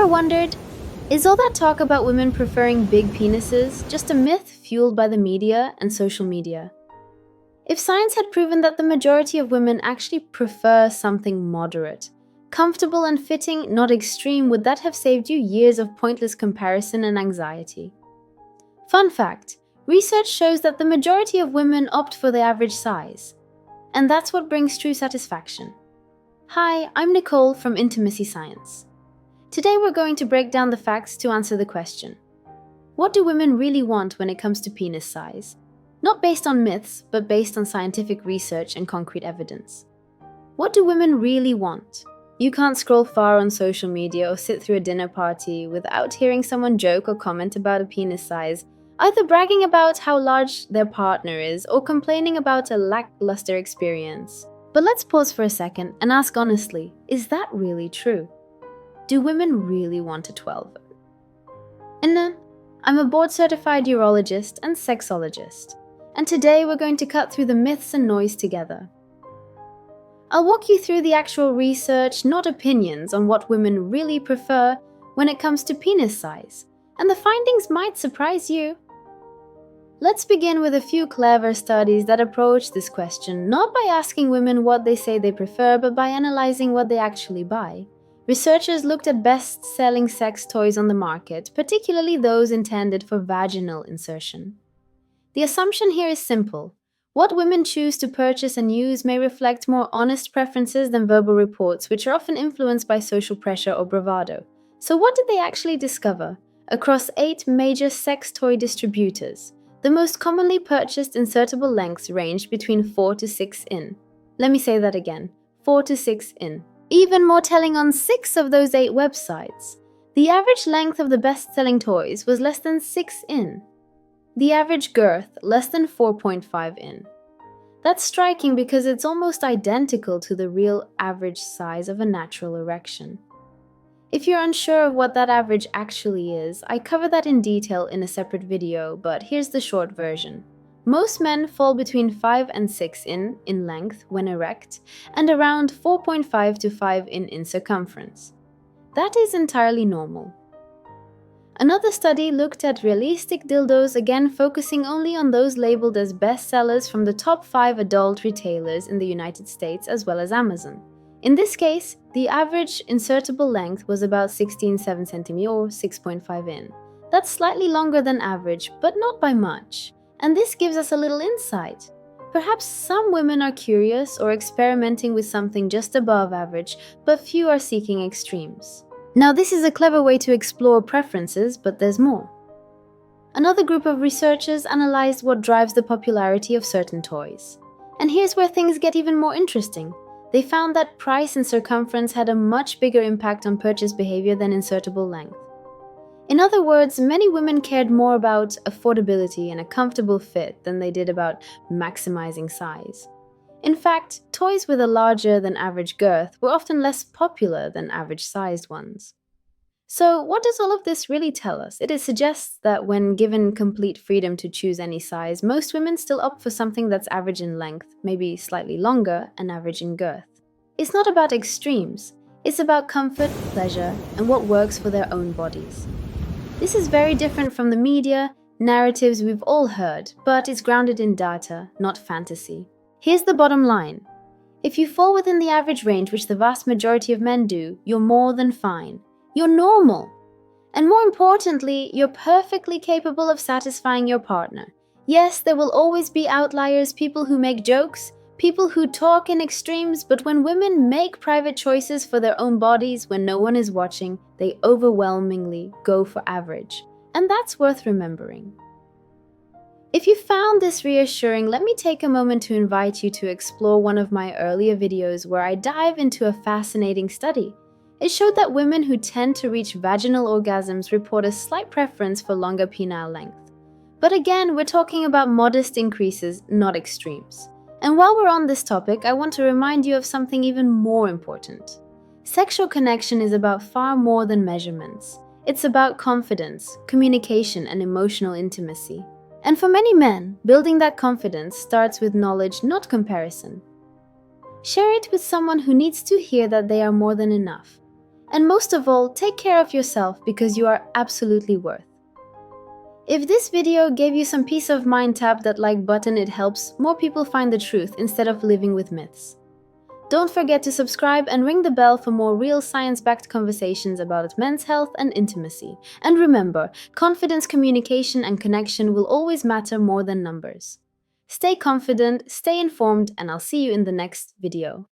Ever wondered, is all that talk about women preferring big penises just a myth fueled by the media and social media? If science had proven that the majority of women actually prefer something moderate, comfortable and fitting, not extreme, would that have saved you years of pointless comparison and anxiety? Fun fact, research shows that the majority of women opt for the average size. And that's what brings true satisfaction. Hi, I'm Nicole from Intimacy Science. Today we're going to break down the facts to answer the question: what do women really want when it comes to penis size? Not based on myths, but based on scientific research and concrete evidence. What do women really want? You can't scroll far on social media or sit through a dinner party without hearing someone joke or comment about a penis size, either bragging about how large their partner is or complaining about a lackluster experience. But let's pause for a second and ask honestly, is that really true? Do women really want a 12? And I'm a board-certified urologist and sexologist, and today we're going to cut through the myths and noise together. I'll walk you through the actual research, not opinions, on what women really prefer when it comes to penis size, and the findings might surprise you. Let's begin with a few clever studies that approach this question not by asking women what they say they prefer, but by analyzing what they actually buy. Researchers looked at best-selling sex toys on the market, particularly those intended for vaginal insertion. The assumption here is simple. What women choose to purchase and use may reflect more honest preferences than verbal reports, which are often influenced by social pressure or bravado. So what did they actually discover? Across 8 major sex toy distributors, the most commonly purchased insertable lengths ranged between 4 to 6 in. Let me say that again, 4 to 6 in. Even more telling, on 6 of those 8 websites, the average length of the best-selling toys was less than 6 in. The average girth, less than 4.5 in. That's striking because it's almost identical to the real average size of a natural erection. If you're unsure of what that average actually is, I cover that in detail in a separate video, but here's the short version. Most men fall between 5 and 6 in length when erect, and around 4.5 to 5 in circumference. That is entirely normal. Another study looked at realistic dildos, again focusing only on those labeled as bestsellers from the top 5 adult retailers in the United States as well as Amazon. In this case, the average insertable length was about 16.7 cm or 6.5 in. That's slightly longer than average, but not by much. And this gives us a little insight. Perhaps some women are curious or experimenting with something just above average, but few are seeking extremes. Now, this is a clever way to explore preferences, but there's more. Another group of researchers analyzed what drives the popularity of certain toys. And here's where things get even more interesting. They found that price and circumference had a much bigger impact on purchase behavior than insertable length. In other words, many women cared more about affordability and a comfortable fit than they did about maximizing size. In fact, toys with a larger than average girth were often less popular than average-sized ones. So what does all of this really tell us? It suggests that when given complete freedom to choose any size, most women still opt for something that's average in length, maybe slightly longer, and average in girth. It's not about extremes. It's about comfort, pleasure, and what works for their own bodies. This is very different from the media, narratives we've all heard, but it's grounded in data, not fantasy. Here's the bottom line. If you fall within the average range, which the vast majority of men do, you're more than fine. You're normal. And more importantly, you're perfectly capable of satisfying your partner. Yes, there will always be outliers, people who make jokes, people who talk in extremes, but when women make private choices for their own bodies when no one is watching, they overwhelmingly go for average. And that's worth remembering. If you found this reassuring, let me take a moment to invite you to explore one of my earlier videos where I dive into a fascinating study. It showed that women who tend to reach vaginal orgasms report a slight preference for longer penile length. But again, we're talking about modest increases, not extremes. And while we're on this topic, I want to remind you of something even more important. Sexual connection is about far more than measurements. It's about confidence, communication, and emotional intimacy. And for many men, building that confidence starts with knowledge, not comparison. Share it with someone who needs to hear that they are more than enough. And most of all, take care of yourself because you are absolutely worth. If this video gave you some peace of mind, tap that like button. It helps more people find the truth instead of living with myths. Don't forget to subscribe and ring the bell for more real science-backed conversations about men's health and intimacy. And remember, confidence, communication, and connection will always matter more than numbers. Stay confident, stay informed, and I'll see you in the next video.